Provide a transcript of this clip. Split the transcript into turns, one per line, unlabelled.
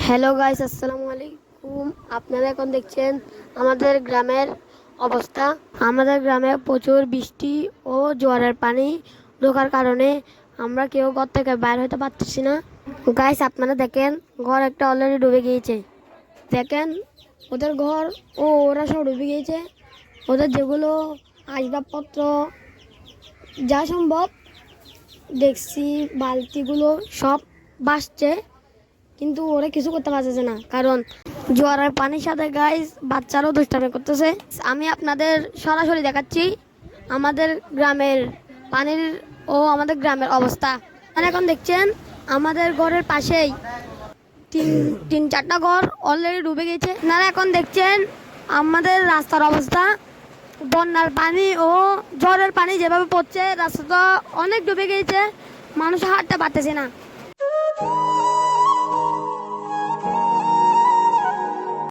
Hello guys, আসসালামু আলাইকুম। আপনারা এখন দেখছেন আমাদের গ্রামের অবস্থা। আমাদের গ্রামে প্রচুর বৃষ্টি ও জোয়ারের পানি ঢোকার কারণে আমরা কেউ ঘর থেকে বাইর হতে পারতেছি না। গাইস, আপনারা দেখেন, ঘর একটা অলরেডি ডুবে গিয়েছে। দেখেন ওদের ঘর ও ওরা সব ডুবে গিয়েছে। ওদের যেগুলো আসবাবপত্র যা সম্ভব দেখছি, বালতিগুলো সব ভাসছে, কিন্তু ওরা কিছু করতে পারতেছে না, কারণ জোয়ারের পানির সাথে গাইস বাচ্চারাও দুষ্টামি করতেছে। আমি আপনাদের সরাসরি দেখাচ্ছি আমাদের গ্রামের পানির ও আমাদের গ্রামের অবস্থা। আর এখন দেখছেন আমাদের ঘরের পাশেই তিন চারটা ঘর অলরেডি ডুবে গেছে। আপনারা এখন দেখছেন আমাদের রাস্তার অবস্থা। বন্যার পানি ও ঝড়ের পানি যেভাবে পড়ছে, রাস্তাটা অনেক ডুবে গিয়েছে, মানুষ হাঁটতে পারতেছে না।